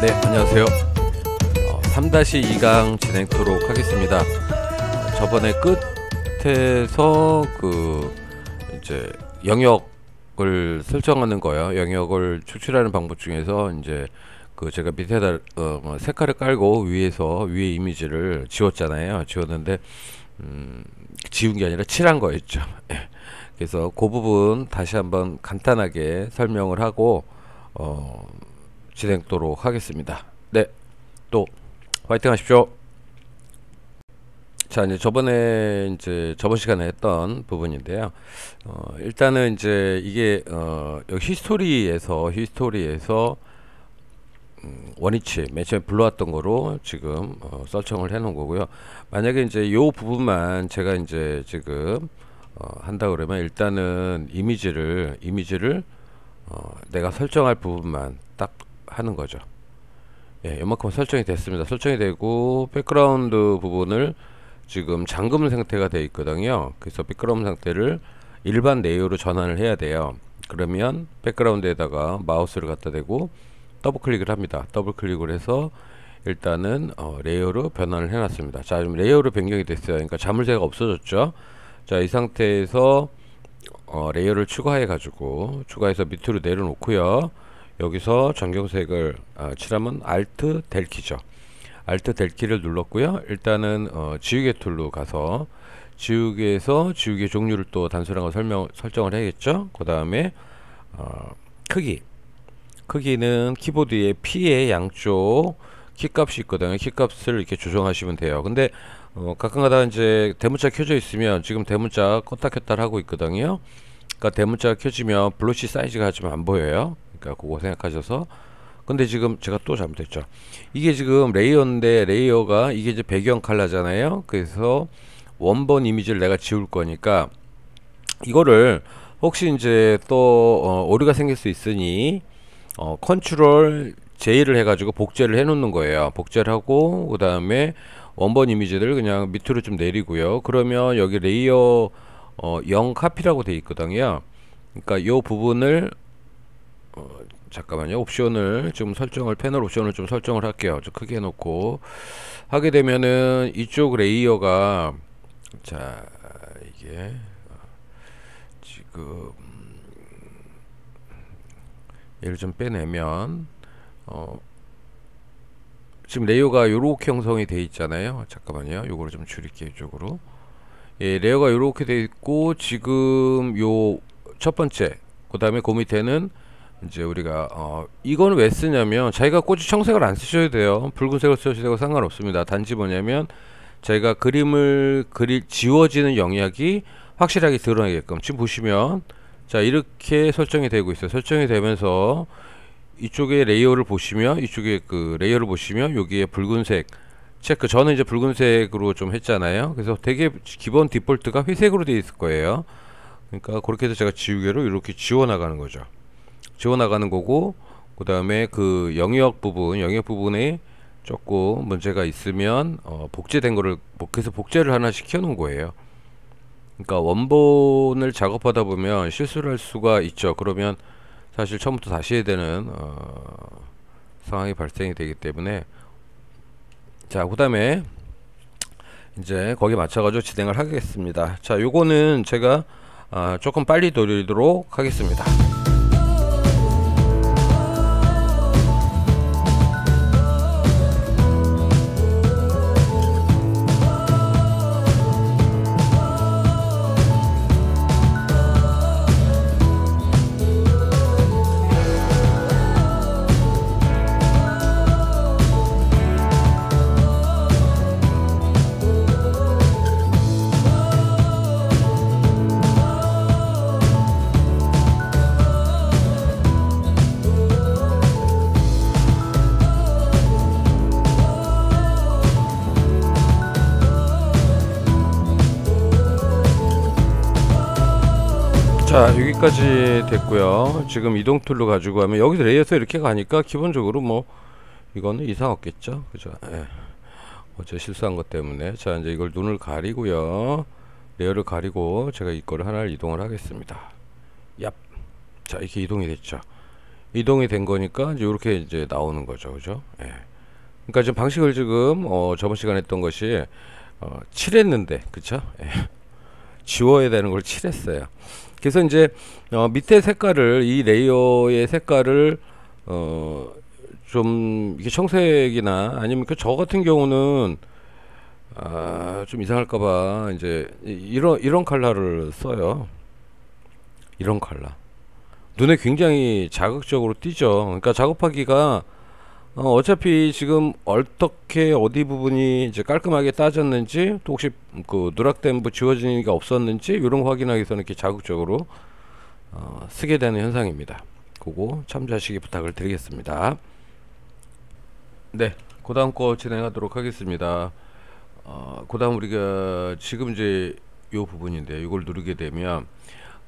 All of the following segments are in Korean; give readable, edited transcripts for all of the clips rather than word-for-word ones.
네, 안녕하세요. 3-2강 진행토록 하겠습니다. 저번에 끝에서 이제 영역을 설정하는 거예요. 영역을 추출하는 방법 중에서 이제 제가 밑에다 색깔을 깔고 위에 이미지를 지웠잖아요. 지웠는데 지운 게 아니라 칠한 거였죠. 그래서 그 부분 다시 한번 간단하게 설명을 하고 진행토록 하겠습니다. 네, 또 화이팅 하십시오. 자, 이제 저번 시간에 했던 부분인데요. 일단은 이제 이게 여기 히스토리에서 원위치 맨 처음에 불러왔던 거로 지금 설정을 해 놓은 거고요. 만약에 이제 요 부분만 제가 이제 지금 한다 그러면 일단은 이미지를 내가 설정할 부분만 딱 하는 거죠. 예, 요만큼 설정이 됐습니다. 설정이 되고 백그라운드 부분을 지금 잠금 상태가 되어 있거든요. 그래서 백그라운드 상태를 일반 레이어로 전환을 해야 돼요. 그러면 백그라운드에다가 마우스를 갖다 대고 더블 클릭을 합니다. 더블 클릭을 해서 일단은 레이어로 변환을 해 놨습니다. 자, 지금 레이어로 변경이 됐어요. 그러니까 자물쇠가 없어졌죠. 자, 이 상태에서 레이어를 추가해서 밑으로 내려놓고요. 여기서 전경색을 칠하면 Alt 델 키죠. Alt 델 키를 눌렀고요. 일단은 지우개 툴로 가서 지우개에서 지우개 종류를 또 단순한 거 설정을 해야겠죠. 그 다음에 크기는 키보드의 P의 양쪽 키값이 있거든요. 키값을 이렇게 조정하시면 돼요. 근데 가끔가다 이제 대문자 켜져 있으면 지금 대문자 껐다 켰다 하고 있거든요. 그러니까 대문자가 켜지면 블러시 사이즈가 좀 안 보여요. 그러니까 그거 생각하셔서. 근데 지금 제가 또 잘못했죠. 이게 지금 레이어인데 레이어가 이게 이제 배경 컬러잖아요. 그래서 원본 이미지를 내가 지울 거니까 이거를 혹시 이제 또 오류가 생길 수 있으니 컨트롤 J를 해가지고 복제를 해 놓는 거예요. 복제를 하고 그 다음에 원본 이미지를 그냥 밑으로 좀 내리고요. 그러면 여기 레이어 0 카피라고 돼 있거든요. 그러니까 요 부분을 잠깐만요. 옵션을 좀 패널 옵션을 좀 설정을 할게요. 좀 크게 해놓고 하게 되면은 이쪽 레이어가 자 이게 지금 얘를 좀 빼내면 지금 레이어가 요렇게 형성이 돼 있잖아요. 잠깐만요. 요거를 좀 줄일게요. 이쪽으로. 예, 레이어가 요렇게 돼 있고 지금 요 첫 번째 그 다음에 그 밑에는 이제 우리가 이거는 왜 쓰냐면 자기가 꽂이 청색을 안 쓰셔도 돼요. 붉은색을 쓰셔도 되고 상관없습니다. 단지 뭐냐면 저희가 그림을 지워지는 영역이 확실하게 드러나게끔 지금 보시면 자 이렇게 설정이 되고 있어요. 설정이 되면서 이쪽에 레이어를 보시면 여기에 붉은색 체크 저는 이제 붉은색으로 좀 했잖아요. 그래서 되게 기본 디폴트가 회색으로 되어 있을 거예요. 그러니까 그렇게 해서 제가 지우개로 이렇게 지워 나가는 거죠. 지워 나가는 거고 그 다음에 그 영역 부분에 조금 문제가 있으면 복제된 거를 복제를 하나 시켜 놓은 거예요. 그러니까 원본을 작업하다 보면 실수를 할 수가 있죠. 그러면 사실 처음부터 다시 해야 되는 상황이 발생이 되기 때문에 자 그 다음에 이제 거기에 맞춰가지고 진행을 하겠습니다. 자 요거는 제가 조금 빨리 돌리도록 하겠습니다. 자 여기까지 됐고요. 지금 이동 툴로 가지고 하면 여기서 레이어에서 이렇게 가니까 기본적으로 뭐 이거는 이상 없겠죠. 그죠? 예. 어제 실수한 것 때문에 자 이제 이걸 눈을 가리고요. 레이어를 가리고 제가 이거를 하나를 이동을 하겠습니다. 얍. 자 이렇게 이동이 됐죠. 이동이 된 거니까 이제 이렇게 이제 나오는 거죠, 그죠? 예. 그러니까 지금 방식을 지금 저번 시간에 했던 것이 칠했는데, 그쵸? 예. 지워야 되는 걸 칠했어요. 그래서 이제 밑에 색깔을 이 레이어의 색깔을 어, 좀 이게 청색이나 아니면 그 저 같은 경우는 좀 이상할까봐 이제 이런 컬러를 써요. 이런 컬러. 눈에 굉장히 자극적으로 띄죠. 그러니까 작업하기가 어차피 지금 어떻게 어디 부분이 이제 깔끔하게 따졌는지 또 혹시 그 누락된 부 지워진 게 없었는지 이런 거 확인하기 위해서는 이렇게 자극적으로 쓰게 되는 현상입니다. 그거 참조하시기 부탁을 드리겠습니다. 네, 그 다음 거 진행하도록 하겠습니다. 그 다음 우리가 지금 이제 요 부분인데 이걸 누르게 되면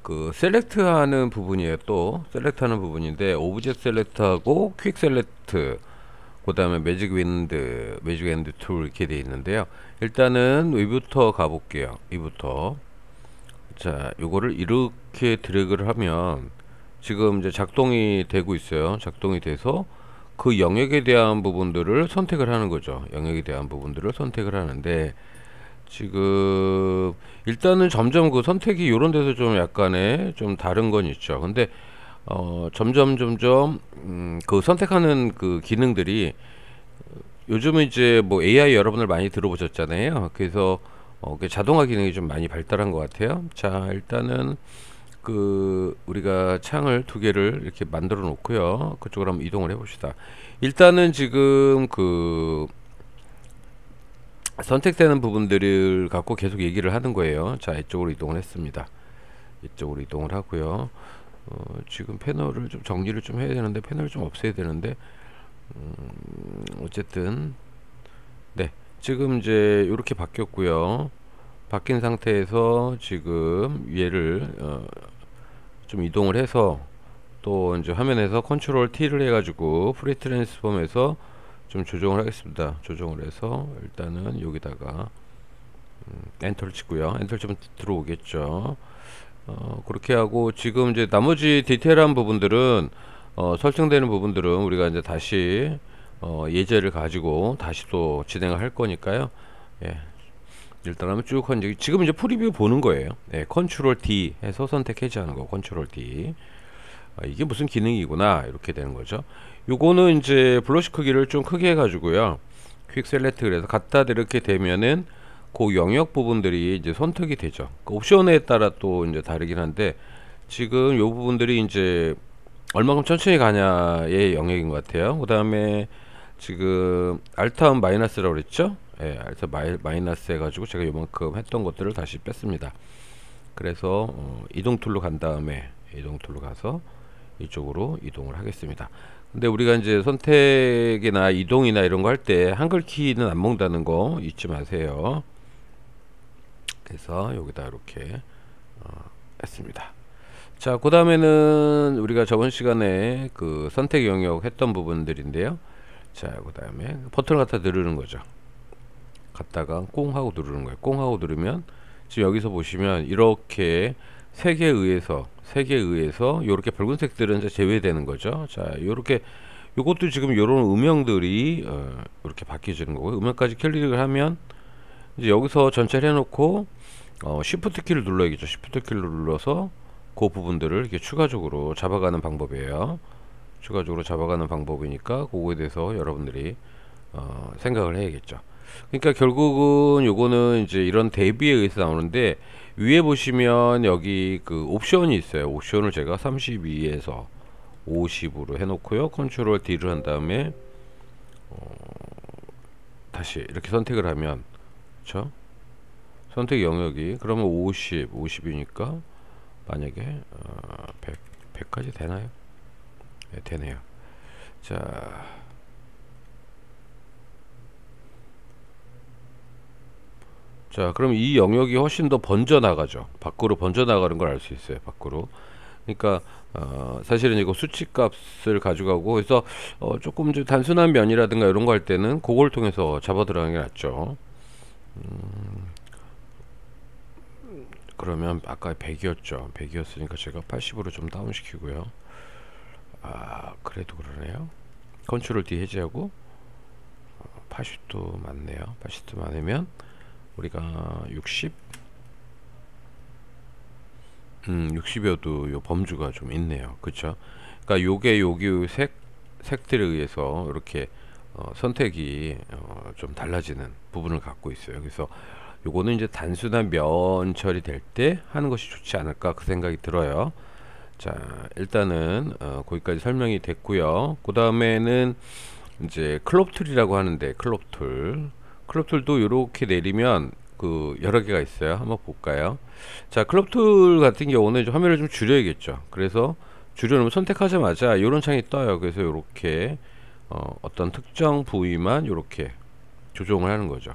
그 셀렉트 하는 부분이에요. 또 셀렉트 하는 부분인데 오브젝트 셀렉트하고 퀵 셀렉트 그 다음에 매직 윈드 툴 이렇게 되어 있는데요. 일단은 위부터 가볼게요. 위부터. 자, 요거를 이렇게 드래그를 하면 지금 이제 작동이 되고 있어요. 작동이 돼서 그 영역에 대한 부분들을 선택을 하는 거죠. 영역에 대한 부분들을 선택을 하는데 지금 일단은 점점 그 선택이 요런 데서 좀 약간의 좀 다른 건 있죠. 근데 점점 그 선택하는 그 기능들이 요즘은 이제 뭐 AI 여러분들 많이 들어보셨잖아요. 그래서 그 자동화 기능이 좀 많이 발달한 것 같아요. 자, 일단은 그 우리가 창을 두 개를 이렇게 만들어 놓고요. 그쪽으로 한번 이동을 해 봅시다. 일단은 지금 그 선택되는 부분들을 갖고 계속 얘기를 하는 거예요. 자, 이쪽으로 이동을 했습니다. 이쪽으로 이동을 하고요. 지금 패널을 좀 정리를 좀 해야 되는데 패널을 좀 없애야 되는데 어쨌든 네, 지금 이제 이렇게 바뀌었고요. 바뀐 상태에서 지금 얘를 좀 이동을 해서 또 이제 화면에서 컨트롤 T를 해가지고 프리 트랜스폼에서 좀 조정을 하겠습니다. 조정을 해서 일단은 여기다가 엔터를 치고요. 엔터 치면 들어오겠죠. 그렇게 하고 지금 이제 나머지 디테일한 부분들은 설정되는 부분들은 우리가 이제 다시 예제를 가지고 다시 또 진행을 할 거니까요. 예. 일단 한번 쭉 지금 이제 프리뷰 보는 거예요. 예, 컨트롤 D 해서 선택 해제하는 거. 컨트롤 D. 이게 무슨 기능이구나 이렇게 되는 거죠. 요거는 이제 블러쉬 크기를 좀 크게 해가지고요. 퀵 셀렉트 그래서 갖다 이렇게 되면은 그 영역 부분들이 이제 선택이 되죠. 그 옵션에 따라 또 이제 다르긴 한데 지금 요 부분들이 이제 얼마큼 천천히 가냐의 영역인 것 같아요. 그 다음에 지금 알트함 마이너스라고 그랬죠. 예, 알트 마이너스 해가지고 제가 요만큼 했던 것들을 다시 뺐습니다. 그래서 이동 툴로 간 다음에 이동 툴로 가서 이쪽으로 이동을 하겠습니다. 근데 우리가 이제 선택이나 이동이나 이런 거 할 때 한글 키는 안 먹는다는 거 잊지 마세요. 그래서 여기다 이렇게 했습니다. 자, 그 다음에는 우리가 저번 시간에 그 선택 영역 했던 부분들인데요. 자, 그 다음에 버튼을 갖다 누르는 거죠. 갖다가 꽁 하고 누르는 거예요. 꽁 하고 누르면 지금 여기서 보시면 이렇게 색에 의해서 요렇게 붉은색들은 이제 제외되는 거죠. 자, 요렇게 요것도 지금 요런 음영들이 이렇게 바뀌어지는 거고요. 음영까지 클릭을 하면 이제 여기서 전체를 해놓고 쉬프트 키를 눌러야겠죠. 쉬프트 키를 눌러서 그 부분들을 이렇게 추가적으로 잡아가는 방법이에요. 추가적으로 잡아가는 방법이니까 그거에 대해서 여러분들이 생각을 해야겠죠. 그러니까 결국은 요거는 이제 이런 대비에 의해서 나오는데 위에 보시면 여기 그 옵션이 있어요. 옵션을 제가 32에서 50으로 해놓고요. 컨트롤 D를 한 다음에 다시 이렇게 선택을 하면 그쵸? 선택 영역이 그러면 50이니까 만약에 100까지 되나요? 네, 되네요. 자, 그럼 이 영역이 훨씬 더 번져 나가죠. 밖으로 번져 나가는 걸 알 수 있어요. 밖으로. 그러니까 사실은 이거 수치값을 가져가고 그래서 조금 이제 단순한 면이라든가 이런 거 할 때는 그걸 통해서 잡아 들어가는 게 낫죠. 그러면 아까 100이었죠. 100이었으니까 제가 80으로 좀 다운 시키고요. 그래도 그러네요. 컨트롤 D 해제하고 파슈도 많네요. 파슈도 많으면 우리가 60여도 요 범주가 좀 있네요. 그쵸? 그러니까 요게 여기 색들에 의해서 이렇게 선택이 좀 달라지는 부분을 갖고 있어요. 그래서 요거는 이제 단순한 면 처리될 때 하는 것이 좋지 않을까 그 생각이 들어요. 자, 일단은 거기까지 설명이 됐고요. 그 다음에는 이제 클롭 툴이라고 하는데, 클롭 툴도 이렇게 내리면 그 여러 개가 있어요. 한번 볼까요? 자, 클롭 툴 같은 경우는 좀 화면을 좀 줄여야겠죠. 그래서 줄여놓으면 선택하자마자 이런 창이 떠요. 그래서 이렇게 어떤 특정 부위만 이렇게 조정을 하는 거죠.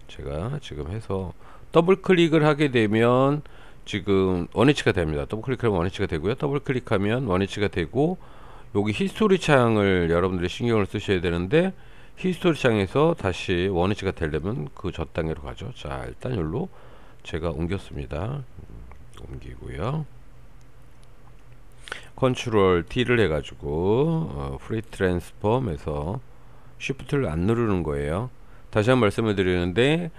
제가 지금 해서 더블 클릭을 하게 되면 지금 원위치가 됩니다. 더블 클릭하면 원위치가 되고요. 더블 클릭하면 원위치가 되고, 여기 히스토리 창을 여러분들이 신경을 쓰셔야 되는데, 히스토리 창에서 다시 원위치가 되려면 그 저 단계로 가죠. 자, 일단 여기로 제가 옮겼습니다. 옮기고요. 컨트롤 T를 해가지고 프리 트랜스폼에서 쉬프트를 안 누르는 거예요. 다시 한번 말씀을 드리는데,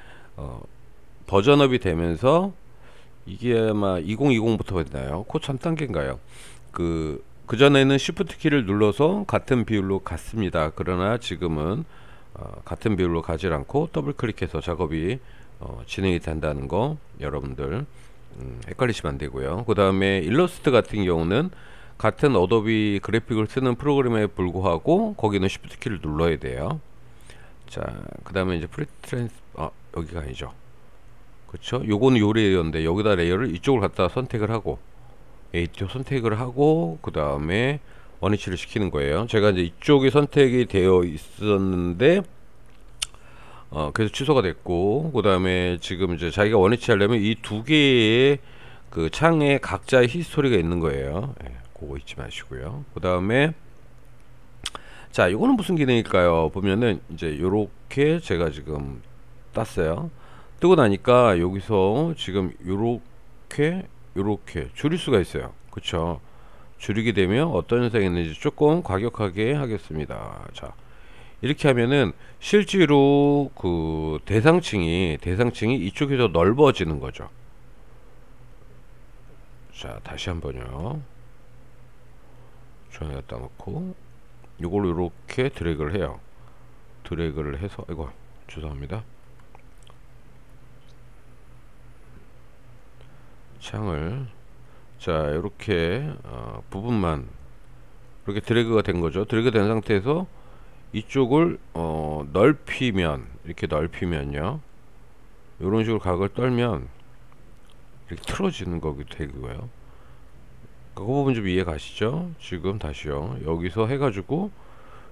버전업이 되면서 이게 아마 2020부터 됐나요? 그 전 단계인가요? 그전에는 Shift 키를 눌러서 같은 비율로 갔습니다. 그러나 지금은 같은 비율로 가지 않고 더블 클릭해서 작업이 진행이 된다는 거 여러분들 헷갈리시면 안 되고요. 그 다음에 일러스트 같은 경우는 같은 어도비 그래픽을 쓰는 프로그램에 불구하고 거기는 Shift 키를 눌러야 돼요. 자, 그 다음에 이제 프리트랜스 여기가 아니죠. 그쵸? 요거는 요 레이어인데 여기다 레이어를 이쪽을 갖다 선택을 하고 이쪽 선택을 하고 그 다음에 원위치를 시키는 거예요. 제가 이제 이쪽이 선택이 되어 있었는데 그래서 취소가 됐고, 그 다음에 지금 이제 자기가 원위치 하려면 이 두 개의 그 창에 각자의 히스토리가 있는 거예요. 그거 잊지 마시고요. 그 다음에 자, 이거는 무슨 기능일까요? 보면은 이제 요렇게 제가 지금 땄어요. 뜨고 나니까 여기서 지금 요렇게 줄일 수가 있어요. 그쵸? 줄이게 되면 어떤 현상이 있는지 조금 과격하게 하겠습니다. 자, 이렇게 하면은 실제로 그 대상층이 이쪽이 더 넓어지는 거죠. 자, 다시 한번요. 중앙에 갖다 놓고 요걸로 이렇게 드래그를 해요. 드래그를 해서, 이거 죄송합니다. 창을 자, 이렇게 부분만 이렇게 드래그가 된 거죠. 드래그 된 상태에서 이쪽을 넓히면, 이렇게 넓히면요, 이런 식으로 각을 떨면 이렇게 틀어지는 거기 되고요. 그 부분 좀 이해 가시죠? 지금 다시요. 여기서 해가지고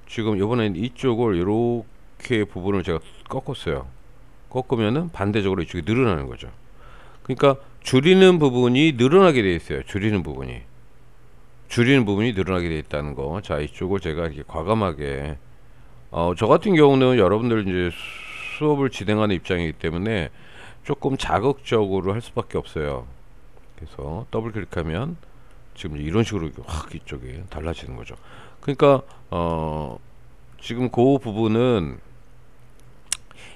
지금 이번엔 이쪽을 이렇게 부분을 제가 꺾었어요. 꺾으면은 반대적으로 이쪽이 늘어나는 거죠. 그러니까 줄이는 부분이 늘어나게 되어 있어요. 줄이는 부분이 늘어나게 되어 있다는 거. 자, 이쪽을 제가 이렇게 과감하게 저 같은 경우는 여러분들 이제 수업을 진행하는 입장이기 때문에 조금 자극적으로 할 수밖에 없어요. 그래서 더블 클릭하면 지금 이런 식으로 확 이쪽이 달라지는 거죠. 그러니까 지금 그 부분은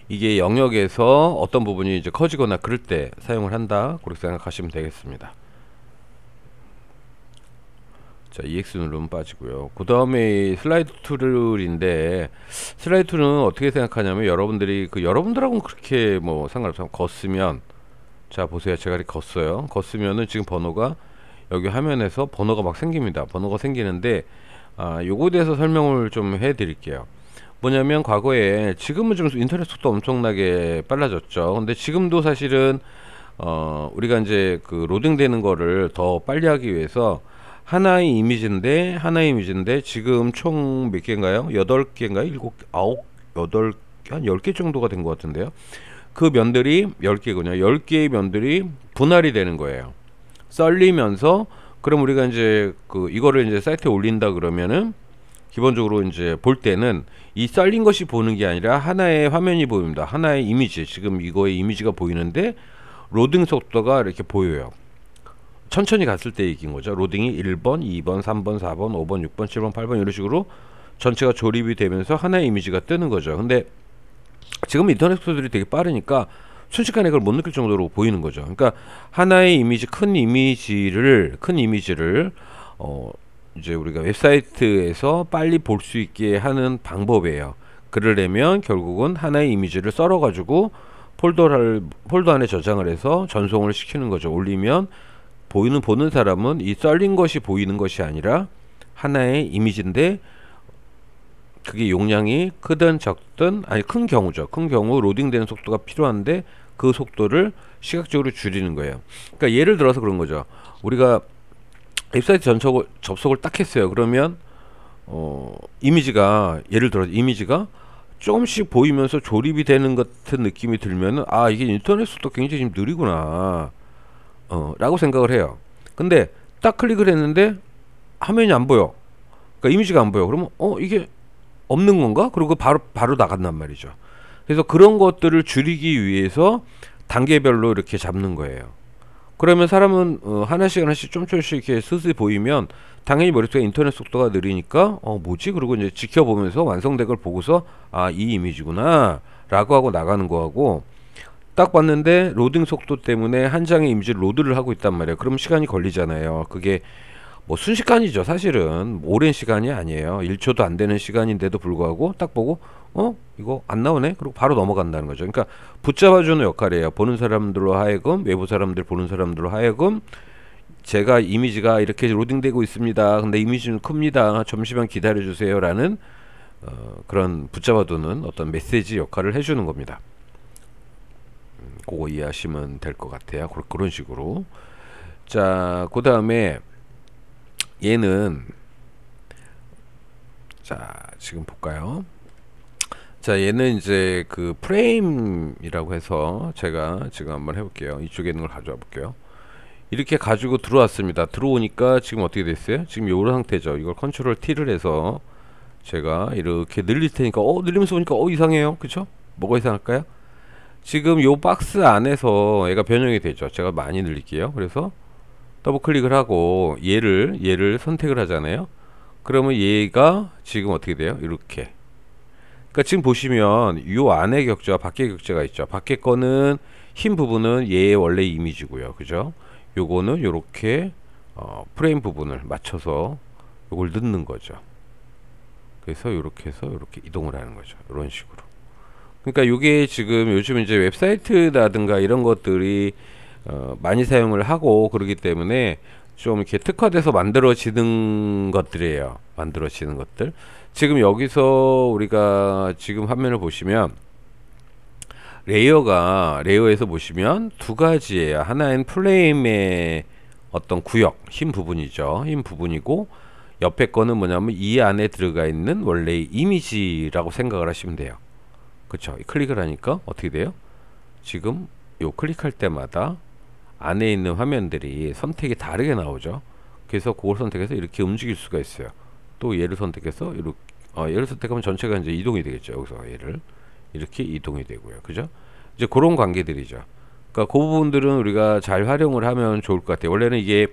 이게 영역에서 어떤 부분이 이제 커지거나 그럴 때 사용을 한다, 그렇게 생각하시면 되겠습니다. 자, EX 누르면 빠지고요. 그 다음에 슬라이드 툴인데, 슬라이드 툴은 어떻게 생각하냐면, 여러분들이 여러분들하고는 그렇게 뭐 상관없어요. 걷으면, 자 보세요. 제가 이렇게 걷어요. 걷으면은 지금 번호가 여기 화면에서 번호가 막 생깁니다. 번호가 생기는데, 요거에 대해서 설명을 좀 해 드릴게요. 뭐냐면, 과거에, 지금은 좀 인터넷 속도 엄청나게 빨라졌죠. 근데 지금도 사실은 우리가 이제 그 로딩 되는 거를 더 빨리 하기 위해서 하나의 이미지인데 지금 총 몇 개인가요? 8개인가요? 7, 9, 8, 한 10개 정도가 된 것 같은데요. 그 면들이 10개군요. 10개의 면들이 분할이 되는 거예요. 썰리면서, 그럼 우리가 이제 이거를 이제 사이트에 올린다 그러면은 기본적으로 이제 볼 때는 이 썰린 것이 보는 게 아니라 하나의 화면이 보입니다. 하나의 이미지, 지금 이거의 이미지가 보이는데 로딩 속도가 이렇게 보여요. 천천히 갔을 때 얘기인 거죠. 로딩이 1번, 2번, 3번, 4번, 5번, 6번, 7번, 8번 이런 식으로 전체가 조립이 되면서 하나의 이미지가 뜨는 거죠. 근데 지금 인터넷 속도들이 되게 빠르니까 순식간에 그걸 못 느낄 정도로 보이는 거죠. 그러니까 하나의 이미지, 큰 이미지를 이제 우리가 웹사이트에서 빨리 볼 수 있게 하는 방법이에요. 그러려면 결국은 하나의 이미지를 썰어 가지고 폴더 안에 저장을 해서 전송을 시키는 거죠. 올리면 보는 사람은 이 썰린 것이 보이는 것이 아니라 하나의 이미지인데, 그게 용량이 크든 적든, 아니 큰 경우죠. 큰 경우 로딩되는 속도가 필요한데 그 속도를 시각적으로 줄이는 거예요. 그러니까 예를 들어서 그런 거죠. 우리가 웹사이트 접속을 딱 했어요. 그러면 이미지가, 예를 들어 이미지가 조금씩 보이면서 조립이 되는 같은 느낌이 들면은, 아 이게 인터넷 속도 굉장히 좀 느리구나 라고 생각을 해요. 근데 딱 클릭을 했는데 화면이 안 보여. 그러니까 이미지가 안 보여. 그러면 이게 없는 건가? 그리고 바로 나간단 말이죠. 그래서 그런 것들을 줄이기 위해서 단계별로 이렇게 잡는 거예요. 그러면 사람은 하나씩 좀 조금씩 이렇게 스스로 보이면 당연히 머릿속에 인터넷 속도가 느리니까 뭐지? 그리고 이제 지켜보면서 완성된 걸 보고서 아, 이 이미지구나 라고 하고 나가는 거하고, 딱 봤는데 로딩 속도 때문에 한 장의 이미지를 로드를 하고 있단 말이에요. 그럼 시간이 걸리잖아요. 그게 뭐 순식간이죠. 사실은 오랜 시간이 아니에요. 1초도 안 되는 시간인데도 불구하고 딱 보고 이거 안 나오네? 그리고 바로 넘어간다는 거죠. 그러니까 붙잡아주는 역할이에요. 보는 사람들로 하여금, 외부 사람들 보는 사람들로 하여금, 제가 이미지가 이렇게 로딩되고 있습니다. 근데 이미지는 큽니다. 잠시만 기다려주세요. 라는 그런 붙잡아두는 어떤 메시지 역할을 해주는 겁니다. 그거 이해하시면 될 것 같아요. 그런 식으로. 자, 그 다음에 얘는, 자 지금 볼까요? 자, 얘는 이제 그 프레임이라고 해서 제가 지금 한번 해볼게요. 이쪽에 있는 걸 가져와 볼게요. 이렇게 가지고 들어왔습니다. 들어오니까 지금 어떻게 됐어요? 지금 요런 상태죠. 이걸 컨트롤 T를 해서 제가 이렇게 늘릴 테니까 늘리면서 보니까 이상해요. 그쵸? 뭐가 이상할까요? 지금 요 박스 안에서 얘가 변형이 되죠. 제가 많이 늘릴게요. 그래서 더블 클릭을 하고 얘를 선택을 하잖아요. 그러면 얘가 지금 어떻게 돼요? 이렇게. 그러니까 지금 보시면 요 안에 격자와 밖에 격자가 있죠. 밖에 거는 흰 부분은 얘의 원래 이미지고요. 그죠? 요거는 요렇게 프레임 부분을 맞춰서 요걸 넣는 거죠. 그래서 요렇게 해서 요렇게 이동을 하는 거죠. 이런 식으로. 그러니까 요게 지금 요즘 이제 웹사이트라든가 이런 것들이 많이 사용을 하고 그러기 때문에 좀 이렇게 특화돼서 만들어지는 것들이에요. 만들어지는 것들. 지금 여기서 우리가 지금 화면을 보시면 레이어에서 보시면 두 가지예요. 하나는 프레임의 어떤 구역, 흰 부분이죠. 흰 부분이고, 옆에 거는 뭐냐면 이 안에 들어가 있는 원래의 이미지라고 생각을 하시면 돼요. 그쵸? 클릭을 하니까 어떻게 돼요? 지금 요 클릭할 때마다 안에 있는 화면들이 선택이 다르게 나오죠. 그래서 그걸 선택해서 이렇게 움직일 수가 있어요. 또 얘를 선택해서 이렇게 얘를 선택하면 전체가 이제 이동이 되겠죠. 여기서 얘를 이렇게 이동이 되고요. 그죠? 이제 그런 관계들이죠. 그러니까 그 부분들은 우리가 잘 활용을 하면 좋을 것 같아요. 원래는 이게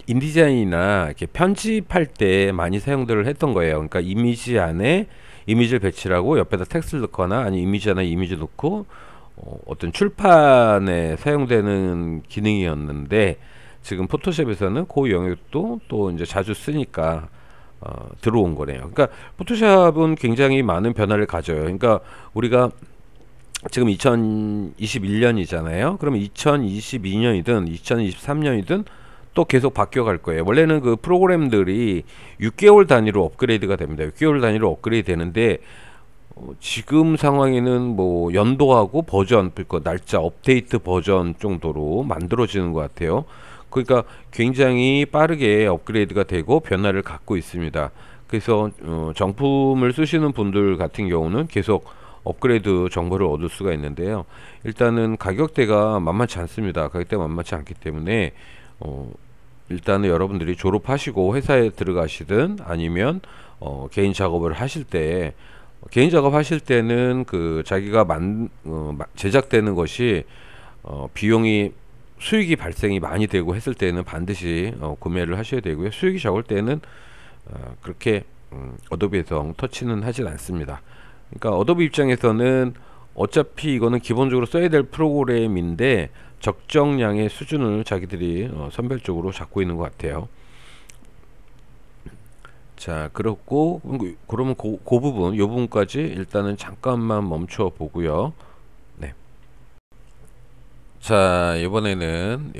인디자인이나 이렇게 편집할 때 많이 사용들을 했던 거예요. 그러니까 이미지 안에 이미지를 배치를 하고 옆에다 텍스트를 넣거나, 아니 이미지 안에 이미지 넣고 어떤 출판에 사용되는 기능이었는데, 지금 포토샵에서는 그 영역도 또 이제 자주 쓰니까 들어온 거네요. 그러니까 포토샵은 굉장히 많은 변화를 가져요. 그러니까 우리가 지금 2021년이잖아요. 그러면 2022년이든 2023년이든 또 계속 바뀌어 갈 거예요. 원래는 그 프로그램들이 6개월 단위로 업그레이드가 됩니다. 6개월 단위로 업그레이드 되는데 지금 상황에는 뭐 연도하고 버전, 그러니까 날짜 업데이트 버전 정도로 만들어지는 것 같아요. 그러니까 굉장히 빠르게 업그레이드가 되고 변화를 갖고 있습니다. 그래서 정품을 쓰시는 분들 같은 경우는 계속 업그레이드 정보를 얻을 수가 있는데요. 일단은 가격대가 만만치 않습니다. 가격대가 만만치 않기 때문에 일단은 여러분들이 졸업하시고 회사에 들어가시든 아니면 개인 작업을 하실 때, 개인 작업 하실 때는 그 자기가 제작되는 것이 비용이 수익이 발생이 많이 되고 했을 때는 반드시 구매를 하셔야 되고요. 수익이 적을 때는 그렇게 어도비에서 터치는 하진 않습니다. 그러니까 어도비 입장에서는 어차피 이거는 기본적으로 써야 될 프로그램인데 적정량의 수준을 자기들이 선별적으로 잡고 있는 것 같아요. 자, 그렇고 그러면 그 부분, 요 부분까지 일단은 잠깐만 멈춰 보고요. 네. 자, 이번에는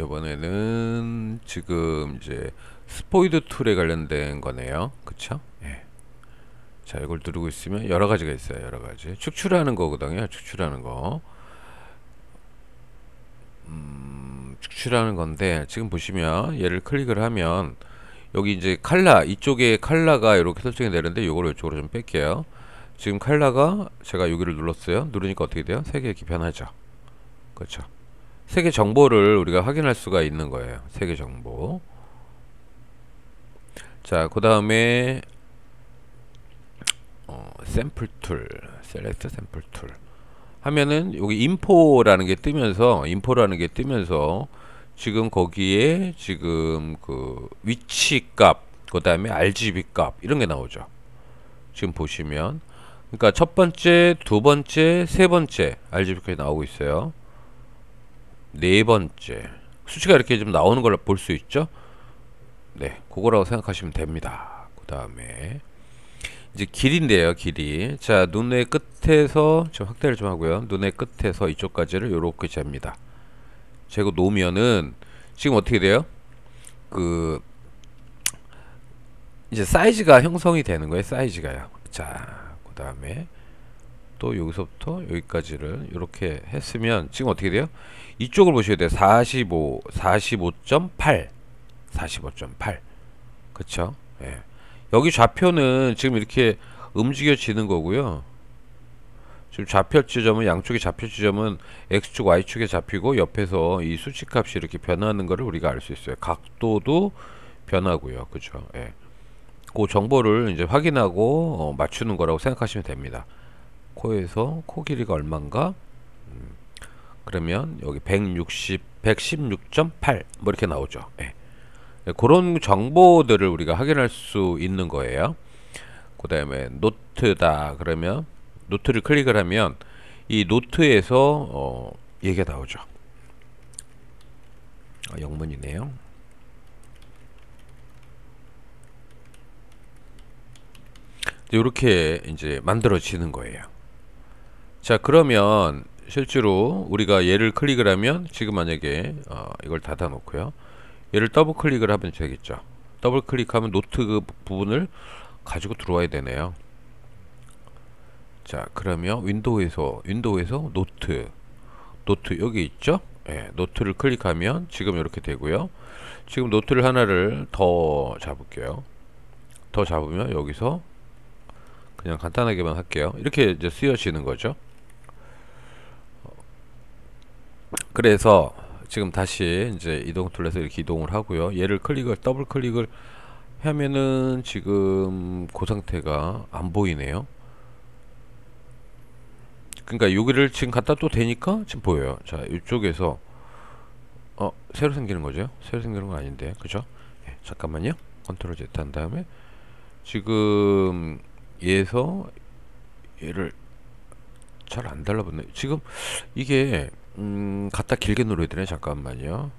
지금 이제 스포이드 툴에 관련된 거네요. 그쵸? 예. 자, 이걸 누르고 있으면 여러 가지가 있어요. 여러 가지. 축출하는 거거든요. 축출하는 거. 축출하는 건데, 지금 보시면 얘를 클릭을 하면 여기 이제 칼라, 이쪽에 칼라가 이렇게 설정이 되는데 요거를 이쪽으로 좀 뺄게요. 지금 칼라가 제가 여기를 눌렀어요. 누르니까 어떻게 돼요? 색이 이렇게 변하죠. 그렇죠. 색의 정보를 우리가 확인할 수가 있는 거예요. 색의 정보. 자, 그 다음에 샘플 툴, 셀렉트 샘플 툴 하면은 여기 인포라는 게 뜨면서 지금 거기에 지금 그 위치 값, 그 다음에 RGB 값 이런 게 나오죠. 지금 보시면 그러니까 첫 번째, 두 번째, 세 번째 RGB까지 나오고 있어요. 네 번째 수치가 이렇게 좀 나오는 걸 볼 수 있죠. 네, 그거라고 생각하시면 됩니다. 그 다음에 이제 길인데요, 길이. 자, 눈의 끝에서 좀 확대를 좀 하고요. 눈의 끝에서 이쪽까지를 요렇게 잽니다. 재고 놓으면은 지금 어떻게 돼요? 그 이제 사이즈가 형성이 되는 거예요. 사이즈가요. 자, 그 다음에 또 여기서부터 여기까지를 이렇게 했으면 지금 어떻게 돼요? 이쪽을 보셔야 돼요. 45, 45.8, 45.8. 그쵸? 예. 여기 좌표는 지금 이렇게 움직여지는 거고요. 지금 좌표 지점은 양쪽의 좌표 지점은 X축, Y축에 잡히고 옆에서 이 수치값이 이렇게 변하는 거를 우리가 알 수 있어요. 각도도 변하고요. 그죠? 예. 그 정보를 이제 확인하고 맞추는 거라고 생각하시면 됩니다. 코에서 코 길이가 얼마인가? 그러면 여기 116.8 뭐 이렇게 나오죠. 예. 그런 정보들을 우리가 확인할 수 있는 거예요. 그 다음에 노트다 그러면 노트를 클릭을 하면 이 노트에서 얘기가 나오죠. 영문이네요. 이렇게 이제 만들어지는 거예요. 자, 그러면 실제로 우리가 얘를 클릭을 하면 지금 만약에 이걸 닫아 놓고요. 얘를 더블 클릭을 하면 되겠죠. 더블 클릭하면 노트 그 부분을 가지고 들어와야 되네요. 자, 그러면 윈도우에서 노트 여기 있죠? 예, 노트를 클릭하면 지금 이렇게 되고요. 지금 노트를 하나를 더 잡을게요. 더 잡으면 여기서 그냥 간단하게만 할게요. 이렇게 이제 쓰여지는 거죠. 그래서 지금 다시 이제 이동 툴에서 이렇게 이동을 하고요. 얘를 더블 클릭을 하면은 지금 그 상태가 안 보이네요. 그러니까 여기를 지금 갖다 또 대니까 지금 보여요. 자, 이쪽에서 새로 생기는 거죠. 새로 생기는 건 아닌데, 그죠? 예, 잠깐만요. 컨트롤 Z 한 다음에 지금 얘에서 얘를 잘 안 달라붙네. 지금 이게 갖다 길게 눌러야 되네. 잠깐만요.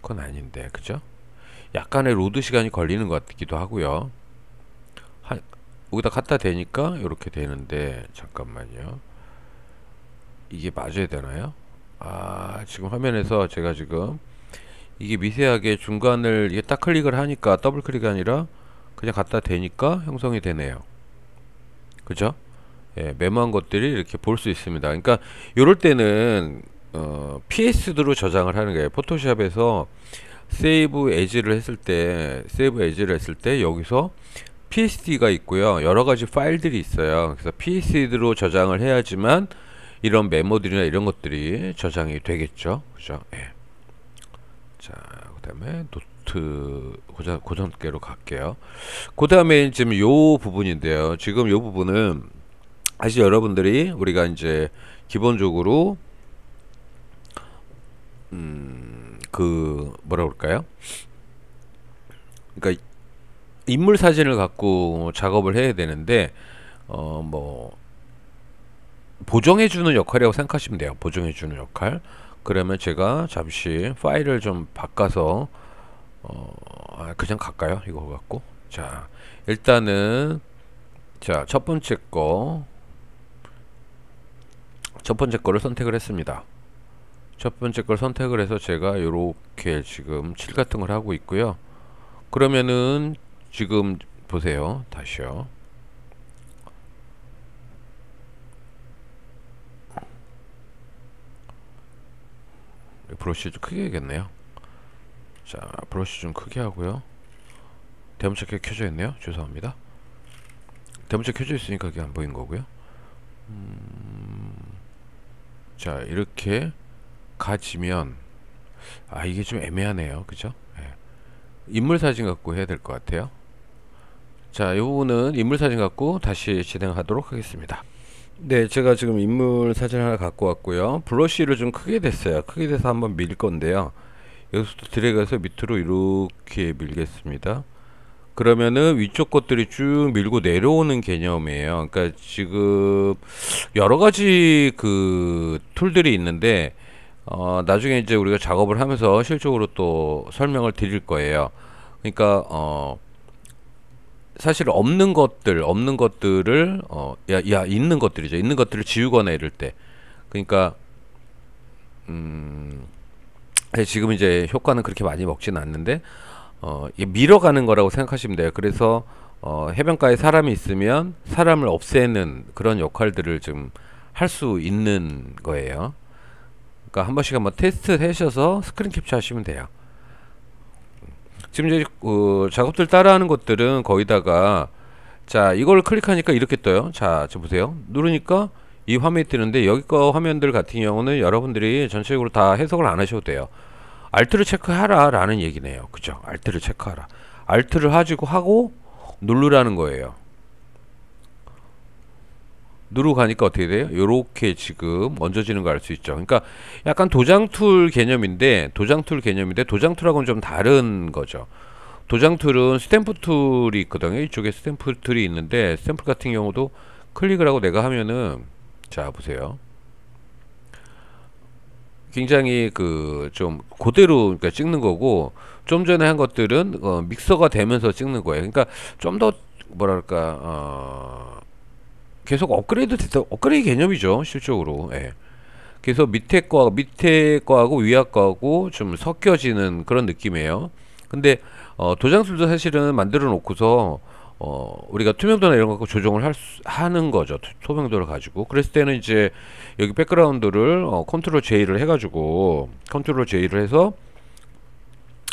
그건 아닌데, 그죠? 약간의 로드 시간이 걸리는 것 같기도 하고요. 여기다 갖다 대니까 이렇게 되는데 잠깐만요. 이게 맞아야 되나요? 지금 화면에서 제가 지금 이게 미세하게 중간을 이게 딱 클릭을 하니까 더블 클릭이 아니라 그냥 갖다 대니까 형성이 되네요. 그죠? 예, 메모한 것들이 이렇게 볼 수 있습니다. 그러니까 요럴 때는 PSD로 저장을 하는 거예요. 포토샵에서 세이브 에즈를 했을 때 여기서 PSD가 있고요. 여러 가지 파일들이 있어요. 그래서 PSD로 저장을 해야지만 이런 메모들이나 이런 것들이 저장이 되겠죠. 그죠? 예. 자, 그 다음에 노트 고정계로 갈게요. 그 다음에 지금 요 부분인데요. 지금 요 부분은 사실 여러분들이 우리가 이제 기본적으로 그 뭐라 그럴까요? 그러니까 인물 사진을 갖고 작업을 해야 되는데 뭐 보정해주는 역할이라고 생각하시면 돼요. 보정해주는 역할. 그러면 제가 잠시 파일을 좀 바꿔서 그냥 갈까요? 이거 갖고. 자, 일단은 자, 첫 번째 거를 선택을 했습니다. 첫 번째 걸 선택을 해서 제가 요렇게 지금 칠 같은 걸 하고 있고요. 그러면은 지금 보세요. 다시요. 브러쉬 좀 크게 해야겠네요. 자, 브러쉬 좀 크게 하고요. 데모체크 켜져 있네요. 죄송합니다. 데모체크 켜져 있으니까 그게 안 보인 거고요. 자, 이렇게 가지면 이게 좀 애매하네요. 그죠? 예. 인물 사진 갖고 해야 될 것 같아요. 자, 이 부분은 인물 사진 갖고 다시 진행하도록 하겠습니다. 네, 제가 지금 인물 사진 하나 갖고 왔고요. 브러쉬를 좀 크게 됐어요. 크게 돼서 한번 밀 건데요. 여기서부터 드래그해서 밑으로 이렇게 밀겠습니다. 그러면은 위쪽 것들이 쭉 밀고 내려오는 개념이에요. 그러니까 지금 여러 가지 그 툴들이 있는데 나중에 이제 우리가 작업을 하면서 실적으로 또 설명을 드릴 거예요. 그러니까 사실 없는 것들을 있는 것들이죠. 있는 것들을 지우거나 이럴 때. 그러니까 지금 이제 효과는 그렇게 많이 먹지는 않는데 이게 밀어가는 거라고 생각하시면 돼요. 그래서 해변가에 사람이 있으면 사람을 없애는 그런 역할들을 좀 할 수 있는 거예요. 그러니까 한 번씩 한번 테스트 하셔서 스크린 캡처 하시면 돼요. 지금 이제 작업들 따라하는 것들은 거기다가 자, 이걸 클릭하니까 이렇게 떠요. 자, 저 보세요. 누르니까 이 화면이 뜨는데 여기 거 화면들 같은 경우는 여러분들이 전체적으로 다 해석을 안 하셔도 돼요. 알트를 체크하라 라는 얘기네요. 그죠? 알트를 체크하라. 알트를 가지고 하고 누르라는 거예요. 누르고 가니까 어떻게 돼요? 요렇게 지금 얹어지는 거 알 수 있죠. 그러니까 약간 도장 툴 개념인데 도장 툴하고는 좀 다른 거죠. 도장 툴은 스탬프 툴이 있거든요. 이쪽에 스탬프 툴이 있는데 스탬프 같은 경우도 클릭을 하고 내가 하면은 자, 보세요. 굉장히 그 좀 그대로 그러니까 찍는 거고 좀 전에 한 것들은 믹서가 되면서 찍는 거예요. 그러니까 좀 더 뭐랄까 계속 업그레이드 개념이죠, 실적으로. 예. 그래서 밑에 거하고 위에 거하고 좀 섞여지는 그런 느낌이에요. 근데 도장술도 사실은 만들어 놓고서 우리가 투명도나 이런 거 갖고 조정을 하는 거죠. 투명도를 가지고. 그랬을 때는 이제 여기 백그라운드를 컨트롤 J를 해가지고 컨트롤 J를 해서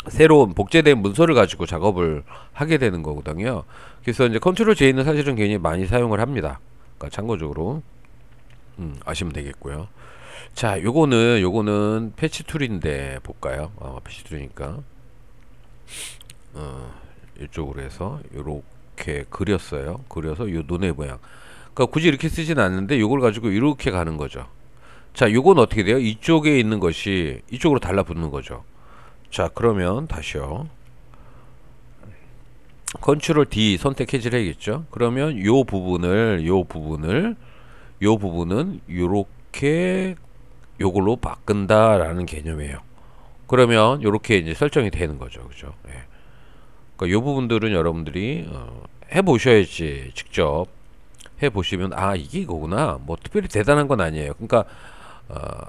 새로운 복제된 문서를 가지고 작업을 하게 되는 거거든요. 그래서 이제 컨트롤 J는 사실은 굉장히 많이 사용을 합니다. 그러니까 참고적으로 아시면 되겠고요. 자, 요거는 패치 툴인데 볼까요? 패치 툴이니까 이쪽으로 해서 요렇게 그렸어요. 그려서 요 눈의 모양. 그러니까 굳이 이렇게 쓰진 않는데 요걸 가지고 이렇게 가는 거죠. 자, 요건 어떻게 돼요? 이쪽에 있는 것이 이쪽으로 달라붙는 거죠. 자, 그러면 다시요. 컨트롤 D 선택 해지를 해야겠죠. 그러면 요 부분은 요렇게 요걸로 바꾼다라는 개념이에요. 그러면 요렇게 이제 설정이 되는 거죠. 그죠? 예. 그러니까 요 부분들은 여러분들이 해보셔야지 직접 해보시면 이게 이거구나. 뭐 특별히 대단한 건 아니에요. 그러니까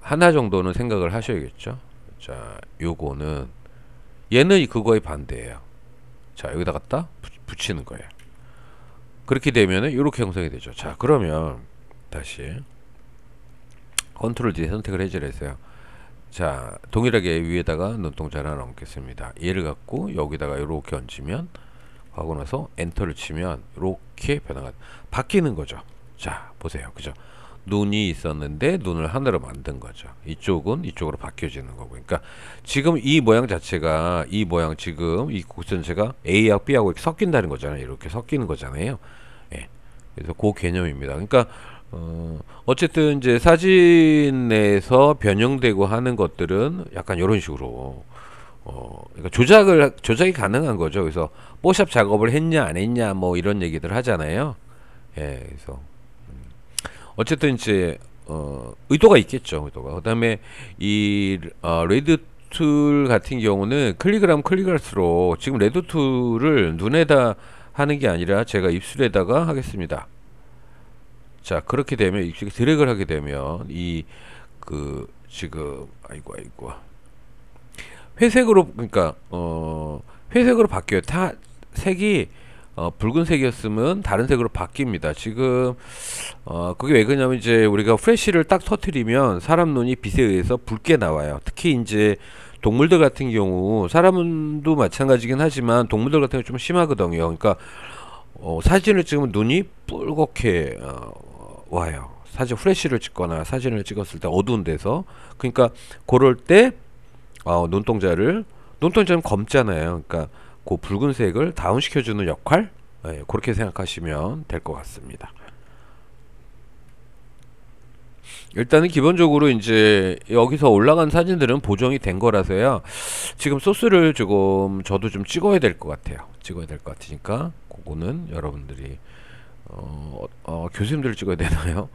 하나 정도는 생각을 하셔야겠죠. 자, 요거는 얘는 그거의 반대예요. 자, 여기다 갖다 붙이는 거예요. 그렇게 되면은 이렇게 형성이 되죠. 자, 그러면 다시 컨트롤 D 선택을 해제를 했어요. 자, 동일하게 위에다가 눈동자를 하나 얹겠습니다. 얘를 갖고 여기다가 이렇게 얹으면 하고 나서 엔터를 치면 이렇게 변화가 바뀌는 거죠. 자, 보세요. 그죠? 눈이 있었는데 눈을 하나로 만든 거죠. 이쪽은 이쪽으로 바뀌어지는 거고. 그러니까 지금 이 모양 자체가 지금 이 곡 전체가 A하고 B하고 이렇게 섞인다는 거잖아요. 이렇게 섞이는 거잖아요. 예. 그래서 그 개념입니다. 그러니까 어쨌든 이제 사진에서 변형되고 하는 것들은 약간 이런 식으로 그러니까 조작이 가능한 거죠. 그래서 뽀샵 작업을 했냐 안 했냐 뭐 이런 얘기들 하잖아요. 예, 그래서 어쨌든 이제 의도가 있겠죠. 의도가. 그다음에 이 레드 툴 같은 경우는 클릭을 하면 클릭할수록 지금 레드 툴을 눈에다 하는 게 아니라 제가 입술에다가 하겠습니다. 자, 그렇게 되면 입술에 드래그를 하게 되면 이 그 지금 아이고 회색으로, 그러니까 회색으로 바뀌어요. 색이 붉은색이었으면 다른 색으로 바뀝니다. 지금 그게 왜 그러냐면 이제 우리가 프레쉬를 딱 터트리면 사람 눈이 빛에 의해서 붉게 나와요. 특히 이제 동물들 같은 경우, 사람도 마찬가지긴 하지만 동물들 같은 경우 좀 심하거든요. 그러니까 사진을 찍으면 눈이 붉게 와요. 사진 프레쉬를 찍거나 사진을 찍었을 때 어두운 데서. 그러니까 그럴 때 눈동자는 검잖아요. 그러니까 그 붉은색을 다운시켜주는 역할, 예, 그렇게 생각하시면 될 것 같습니다. 일단은 기본적으로 이제 여기서 올라간 사진들은 보정이 된 거라서요. 지금 소스를 조금 저도 좀 찍어야 될 것 같아요. 찍어야 될 것 같으니까 그거는 여러분들이 교수님들을 찍어야 되나요?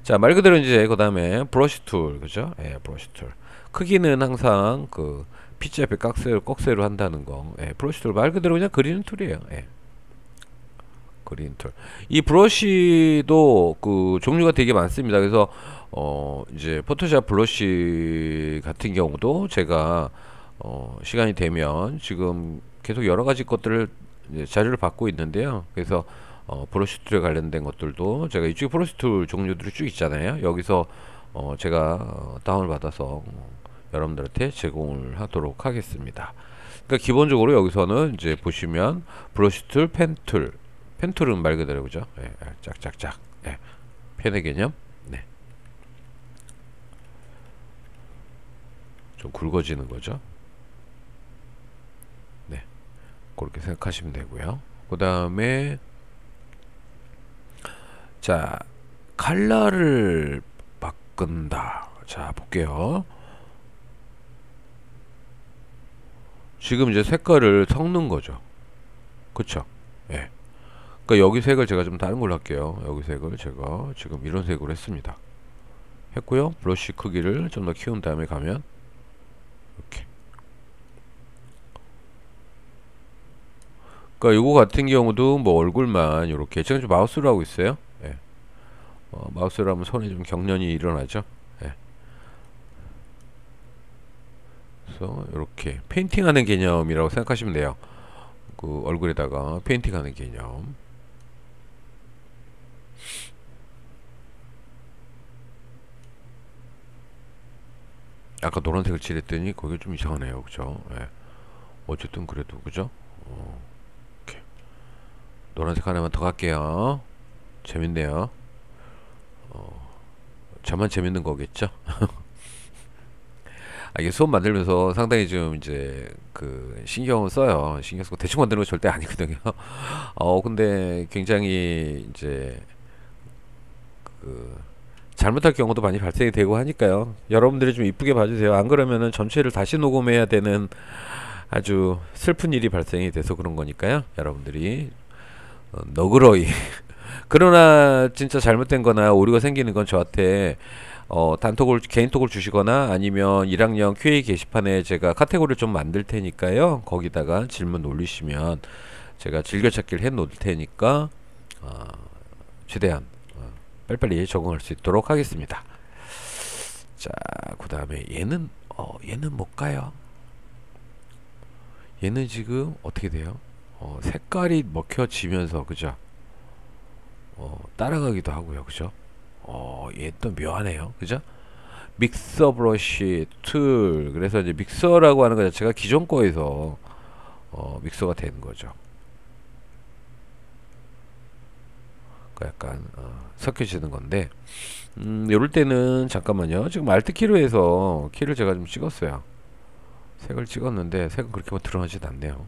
자, 말 그대로 이제 그 다음에 브러쉬 툴, 그죠? 예, 브러쉬 툴. 크기는 항상 그 피치 앞에 꺽쇠로 한다는 거. 예, 브러쉬 툴 말 그대로 그냥 그리는 툴이에요. 예. 그린 툴. 이 브러쉬도 그 종류가 되게 많습니다. 그래서 이제 포토샵 브러쉬 같은 경우도 제가 시간이 되면 지금 계속 여러 가지 것들을 이제 자료를 받고 있는데요. 그래서 브러쉬 툴에 관련된 것들도 제가 이쪽에 브러쉬 툴 종류들이 쭉 있잖아요. 여기서 제가 다운을 받아서 여러분들한테 제공을 하도록 하겠습니다. 그러니까 기본적으로 여기서는 이제 보시면 브러쉬 툴, 펜 툴은 말 그대로 그죠? 예, 짝짝짝. 예. 펜의 개념. 네. 좀 굵어지는 거죠. 네. 그렇게 생각하시면 되고요. 그다음에 자, 컬러를 바꾼다. 자, 볼게요. 지금 이제 색깔을 섞는 거죠. 그쵸? 예. 그러니까 여기 색을 제가 좀 다른 걸로 할게요. 여기 색을 제가 지금 이런 색으로 했습니다. 했고요. 브러쉬 크기를 좀 더 키운 다음에 가면 이렇게. 그러니까 요거 같은 경우도 뭐 얼굴만 이렇게 제가 좀 마우스로 하고 있어요. 예. 마우스로 하면 손에 좀 경련이 일어나죠. 예. 그래서 이렇게 페인팅하는 개념이라고 생각하시면 돼요. 그 얼굴에다가 페인팅하는 개념. 아까 노란색을 칠했더니 그게 좀 이상하네요. 그죠? 예. 어쨌든 그래도 그죠? 이렇게 노란색 하나만 더 갈게요. 재밌네요. 저만 재밌는 거겠죠? 이게 수업 만들면서 상당히 좀 이제 그 신경을 써요. 신경 쓰고 대충 만드는 거 절대 아니거든요. 근데 굉장히 이제 그 잘못할 경우도 많이 발생이 되고 하니까요. 여러분들이 좀 이쁘게 봐주세요. 안 그러면은 전체를 다시 녹음해야 되는 아주 슬픈 일이 발생이 돼서 그런 거니까요. 여러분들이 너그러이 그러나 진짜 잘못된 거나 오류가 생기는 건 저한테 개인톡을 주시거나 아니면 1학년 QA 게시판에 제가 카테고리를 좀 만들 테니까요. 거기다가 질문 올리시면 제가 즐겨찾기를 해 놓을 테니까 최대한 빨리빨리 적응할 수 있도록 하겠습니다. 자, 그 다음에 얘는 뭘까요? 얘는 지금 어떻게 돼요? 색깔이 먹혀지면서 그죠? 따라가기도 하고요. 그죠? 얘 또 묘하네요. 그죠? 믹서 브러쉬 툴. 그래서 이제 믹서라고 하는 것 자체가 기존 거에서 믹서가 되는 거죠. 그 약간 섞여지는 건데 이럴 때는 잠깐만요. 지금 알트 키로 해서 키를 제가 좀 찍었어요. 색을 찍었는데 색은 그렇게 뭐 드러나진 않네요.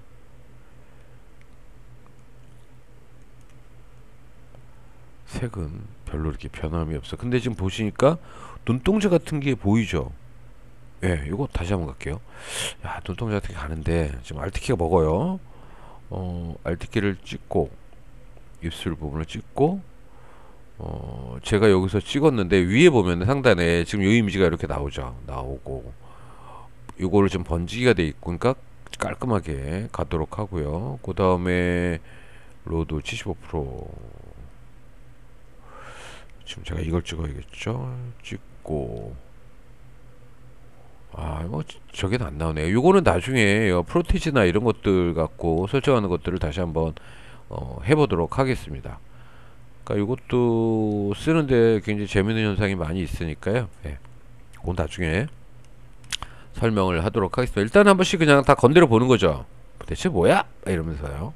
색은 별로 이렇게 변함이 없어. 근데 지금 보시니까 눈동자 같은 게 보이죠? 예, 이거 다시 한번 갈게요. 야, 눈동자 어떻게 가는데 지금 Alt키가 먹어요. Alt키를 찍고 입술 부분을 찍고 제가 여기서 찍었는데 위에 보면 상단에 지금 이 이미지가 이렇게 나오고 요거를 좀 번지기가 돼 있고 그러니까 깔끔하게 가도록 하고요. 그 다음에 로드 75% 지금 제가 이걸 찍어야겠죠. 찍고 뭐 저게는 안 나오네요. 요거는 나중에 프로티지나 이런 것들 갖고 설정하는 것들을 다시 한번 해보도록 하겠습니다. 그러니까 이것도 쓰는데 굉장히 재밌는 현상이 많이 있으니까요. 예. 그건 나중에 설명을 하도록 하겠습니다. 일단 한 번씩 그냥 다 건드려 보는 거죠. 대체 뭐야? 이러면서요.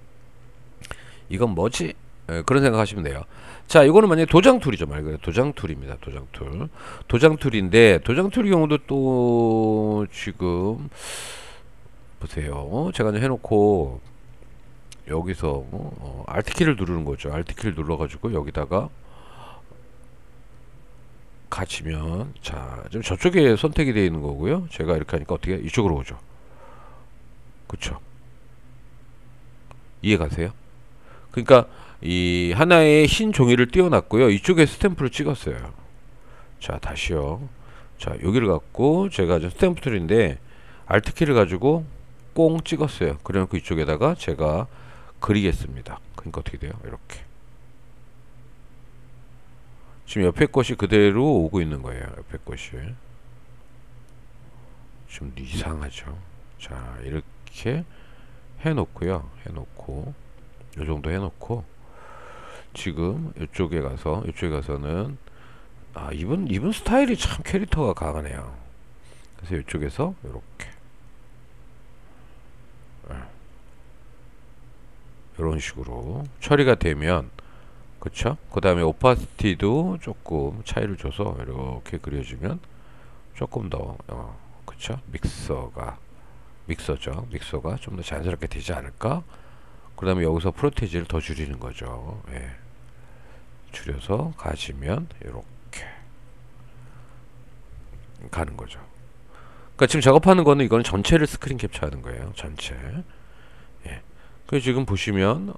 이건 뭐지? 예, 그런 생각 하시면 돼요. 자, 이거는 만약에 도장 툴이죠. 말 그대로 도장 툴입니다. 도장 툴. 도장 툴인데, 도장 툴의 경우도 또, 지금, 보세요. 제가 이제 해놓고, 여기서, Alt키를 누르는 거죠. Alt키를 눌러가지고, 여기다가, 갇히면, 자, 지금 저쪽에 선택이 되어 있는 거고요. 제가 이렇게 하니까 어떻게, 이쪽으로 오죠. 그쵸. 이해 가세요? 그러니까, 이 하나의 흰 종이를 띄워놨고요. 이쪽에 스탬프를 찍었어요. 자, 다시요. 자, 여기를 갖고 제가 스탬프 툴인데 Alt키를 가지고 꽁 찍었어요. 그래놓고 이쪽에다가 제가 그리겠습니다. 그러니까 어떻게 돼요? 이렇게. 지금 옆에 것이 그대로 오고 있는 거예요. 옆에 것이. 좀 이상하죠. 자, 이렇게 해놓고요. 해놓고 요 정도 해놓고 지금 이쪽에 가서는 이분 스타일이 참 캐릭터가 강하네요. 그래서 이쪽에서 이렇게 이런 식으로 처리가 되면 그쵸? 그 다음에 오파시티도 조금 차이를 줘서 이렇게 그려주면 조금 더 그쵸? 믹서가 좀 더 자연스럽게 되지 않을까? 그 다음에 여기서 프로테이지를 더 줄이는 거죠. 예. 줄여서 가시면 이렇게 가는 거죠. 그러니까 지금 작업하는 거는 이거는 전체를 스크린 캡처하는 거예요. 전체. 예. 그 지금 보시면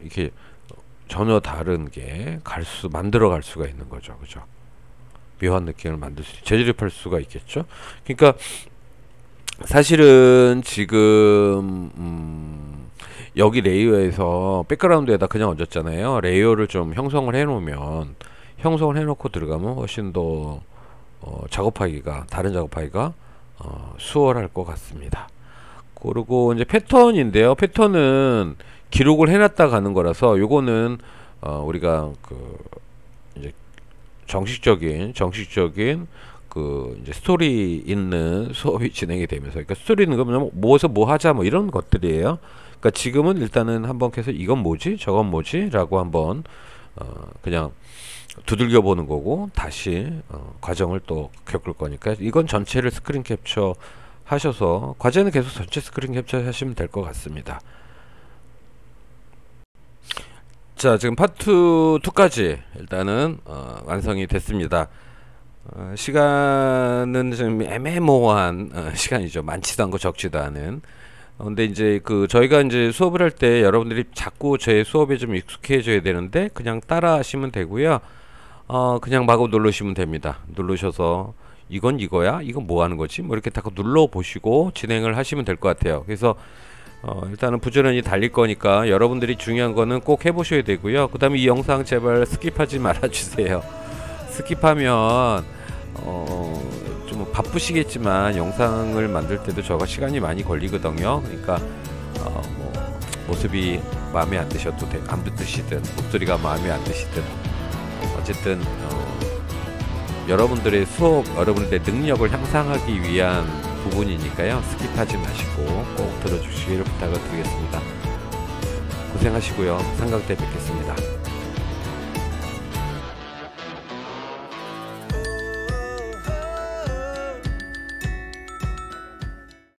이게 전혀 다른 게 만들어 갈 수가 있는 거죠. 그죠? 묘한 느낌을 만들 수, 재조립할 수가 있겠죠. 그러니까 사실은 지금 여기 레이어에서 백그라운드에다 그냥 얹었잖아요. 레이어를 좀 형성을 해놓고 들어가면 훨씬 더 다른 작업하기가 수월할 것 같습니다. 그리고 이제 패턴인데요. 패턴은 기록을 해놨다 가는 거라서 요거는 우리가 이제 정식적인 이제 스토리 있는 수업이 진행이 되면서, 그러니까 스토리는 그러면 뭐에서 뭐 하자 뭐 이런 것들이에요. 그러니까 지금은 일단은 한번 계속 이건 뭐지 저건 뭐지 라고 한번 그냥 두들겨 보는 거고, 다시 과정을 또 겪을 거니까 이건 전체를 스크린 캡처 하셔서 과제는 계속 전체 스크린 캡처 하시면 될 것 같습니다. 자, 지금 파트 2까지 일단은 완성이 됐습니다. 시간은 좀 애매모호한 시간이죠. 많지도 않고 적지도 않은. 근데 이제 저희가 이제 수업을 할 때 여러분들이 자꾸 제 수업에 좀 익숙해져야 되는데 그냥 따라 하시면 되고요. 그냥 마구 누르시면 됩니다. 누르셔서 이건 이거야? 이건 뭐 하는 거지? 뭐 이렇게 다 눌러 보시고 진행을 하시면 될 것 같아요. 그래서 일단은 부지런히 달릴 거니까 여러분들이 중요한 거는 꼭 해보셔야 되고요. 그 다음에 이 영상 제발 스킵하지 말아주세요. 스킵하면 좀 바쁘시겠지만 영상을 만들 때도 저가 시간이 많이 걸리거든요. 그러니까 뭐 모습이 마음에 안 드셔도 안 드시든 목소리가 마음에 안 드시든 어쨌든 여러분들의 수업, 여러분들의 능력을 향상하기 위한 부분이니까요. 스킵하지 마시고 꼭 들어주시기를 부탁을 드리겠습니다. 고생하시고요. 삼강 때 뵙겠습니다.